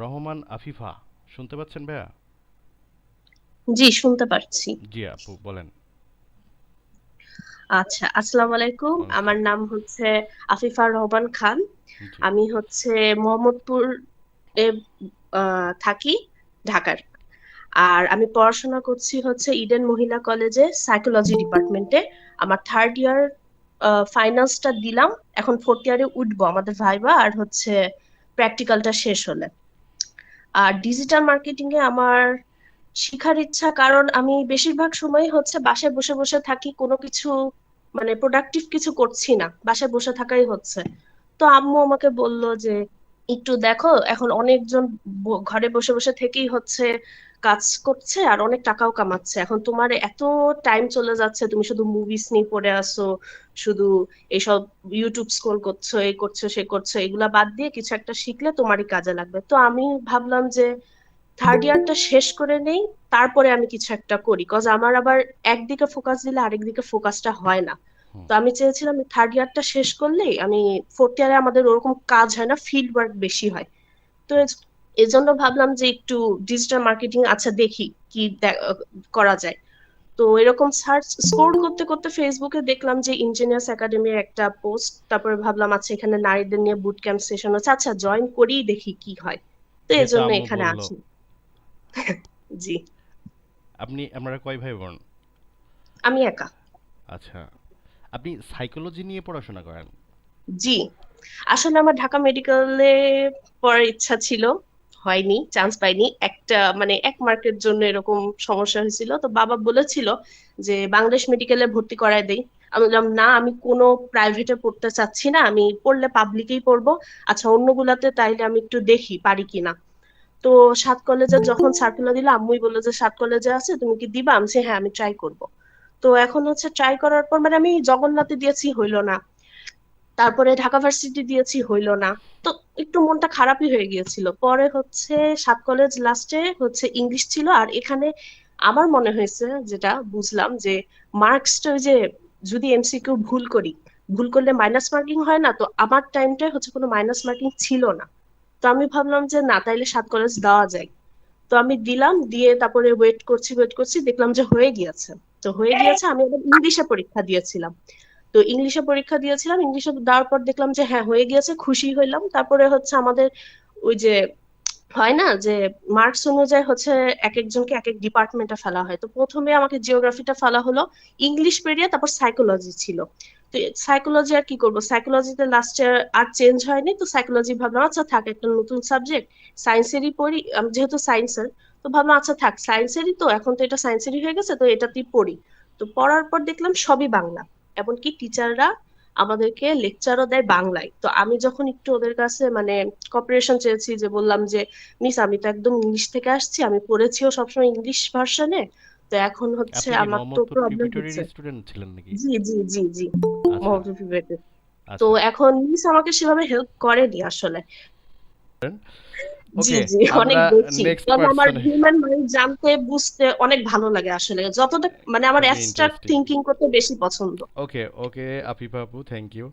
রহমান আফিফা শুনতে পাচ্ছেন ভাইয়া? জি, শুনতে পারছি। জি আপু বলেন। আচ্ছা, আসসালামু আলাইকুম। ওয়ালাইকুম আমার আসসালাম। নাম হচ্ছে আফিফা রহমান খান। জি। আমি হচ্ছে মোহাম্মদপুর এ থাকি, ঢাকার। আর আমি পড়াশোনা করছি হচ্ছে ইডেন মহিলা কলেজে সাইকোলজি ডিপার্টমেন্টে। আমার থার্ড ইয়ার ফাইনালসটা দিলাম। এখন ফোর্থ ইয়ারে উঠবো, আমাদের ভাইবা আর হচ্ছে প্র্যাকটিক্যালটা শেষ হলে। আর ডিজিটাল মার্কেটিং এ আমার শিখার ইচ্ছা, কারণ আমি বেশিরভাগ সময় হচ্ছে বাসায় বসে বসে থাকি, কোনো কিছু মানে প্রোডাক্টিভ কিছু করছি না, বাসায় বসে থাকাই হচ্ছে। তো আম্মু আমাকে বলল যে একটু দেখো, এখন অনেকজন ঘরে বসে বসে থেকেই হচ্ছে কাজ করছে আর অনেক টাকাও কামাচ্ছে। এখন তোমার এত টাইম চলে যাচ্ছে, তুমি শুধু মুভিস নিয়ে পড়ে আসো, শুধু এইসব ইউটিউব স্ক্রল করছো, এই করছো সে করছো, এগুলা বাদ দিয়ে কিছু একটা শিখলে তোমারই কাজে লাগবে। তো আমি ভাবলাম যে থার্ড ইয়ারটা শেষ করে নেই, তারপরে আমি কিছু একটা করি, কজ আমার আবার একদিকে ফোকাস দিলে আরেক দিকে ফোকাসটা হয় না। হুম। তো আমি চেয়েছিলাম থার্ড ইয়ারটা শেষ করলেই আমি, ফোর্থ ইয়ারে আমাদের ওরকম কাজ হয় না, ফিল্ড ওয়ার্ক বেশি হয়। তো এজন্য ভাবলাম যে একটু ডিজিটাল মার্কেটিং, আচ্ছা দেখি কি করা যায়। তো এরকম সার্চ স্ক্রোল করতে করতে ফেসবুকে দেখলাম যে ইঞ্জিনিয়ার্স একাডেমির একটা পোস্ট, তারপরে ভাবলাম আচ্ছা এখানে নারীদের নিয়ে বুট ক্যাম্প সেশন হচ্ছে, আচ্ছা জয়েন করি দেখি কি হয়। তো যেহেতু এজন্য আম্মু এখানে বলল। আছি। জি। আপনারা কয় ভাই বোন? আমি একা। আচ্ছা। আপনি সাইকোলজি নিয়ে পড়াশোনা করেন? জি, আসলে আমার ঢাকা মেডিকেলে পড়ার ইচ্ছা ছিল, হয়নি, চান্স পাইনি, একটা মানে এক মার্কের জন্য এরকম সমস্যা হয়েছিল। তো বাবা বলেছিল যে বাংলাদেশ মেডিকেলে ভর্তি করায় দেই। আমি বললাম না, আমি কোনো প্রাইভেটে পড়তে চাচ্ছি না, আমি পড়লে পাবলিকেই পড়বো। আচ্ছা অন্যগুলাতে তাইলে আমি একটু দেখি পারি কিনা। তো সাত কলেজে যখন সার্কুলার দিল, আম্মুই বললো যে সাত কলেজে আছে, তুমি কি দিবা? আমি বলছি, হ্যাঁ আমি ট্রাই করব। তো এখন হচ্ছে ট্রাই করার পর, মানে আমি জগন্নাথে দিয়েছি, হইলো না। তারপরে ঢাকা ভার্সিটি দিয়েছি, হইলো না। তো একটু মনটা খারাপই হয়ে গিয়েছিল। পরে হচ্ছে সাত কলেজ লাস্টে হচ্ছে ইংলিশ ছিল। আর এখানে আমার মনে হয়েছে, যেটা বুঝলাম যে মার্কসটা ওই যে, যদি এমসিকিউ ভুল করি, ভুল করলে মাইনাস মার্কিং হয় না, তো আমার টাইমটায় হচ্ছে কোনো মাইনাস মার্কিং ছিল না। তো আমি ভাবলাম যে না, তাইলে সাত কলেজ দেওয়া যায়। তো আমি দিলাম, দিয়ে তারপরে ওয়েট করছি, দেখলাম যে হয়ে গিয়েছে। তো হয়ে গিয়েছে, আমি আবার ইংলিশে পরীক্ষা দিয়েছিলাম। তো ইংলিশে পরীক্ষা দিয়েছিলাম, ইংলিশে দেওয়ার পর দেখলাম যে হ্যাঁ হয়ে গিয়েছে, খুশি হইলাম। তারপরে হচ্ছে আমাদের ওই যে হয় না যে মার্কস অনুযায়ী হচ্ছে এক একজনকে এক এক ডিপার্টমেন্টে ফেলা হয়। তো প্রথমে আমাকে জিওগ্রাফিটা ফেলা হলো, ইংলিশ পেরিয়ে তারপর সাইকোলজি ছিল। তো সাইকোলজি আর কি করব, সাইকোলজিতে লাস্টে আর চেঞ্জ হয়নি। তো সাইকোলজি ভাবলাম আচ্ছা থাক, একটা নতুন সাবজেক্ট, সায়েন্সেরই পড়ি, আমি যেহেতু সায়েন্সের। তো ভাবলাম আচ্ছা থাক, সায়েন্সেরই তো, এখন তো এটা সায়েন্সেরই হয়ে গেছে, তো এটাতেই পড়ি। তো পড়ার পর দেখলাম সবই বাংলা, এমনকি টিচাররা আমাদেরকে লেকচারও দেয় বাংলায়। তো আমি যখন একটু ওদের কাছে মানে কপারেশন চেয়েছি, যে বললাম যে মিস আমি তো একদম ইংলিশ থেকে আসছি, আমি পড়েছিও সবসময় ইংলিশ ভার্সনে, তো এখন হচ্ছে আপনি কি আমার তো মোহাম্মদপুর প্রবলেম প্রিপারেটরি হচ্ছে। স্টুডেন্ট ছিলেন নাকি? জি জি জি জি, আচ্ছা। মহোদয় বিবেকে। তো আচ্ছা। এখন মিস আমাকে সেভাবে হেল্প করেনি আসলে। জি ওকে। জি, অনেক আমরা বেশি, নেক্সট তবে আমার পার্সনে। হিউম্যান মাইন্ড জানতে বুঝতে অনেক ভালো লাগে আসলে, যতটা মানে আমার খুবই অ্যাবস্ট্রাক্ট ইন্টারেস্টিং। থিঙ্কিং করতে বেশি পছন্দ। ওকে ওকে আফিফা আপু, থ্যাংক ইউ।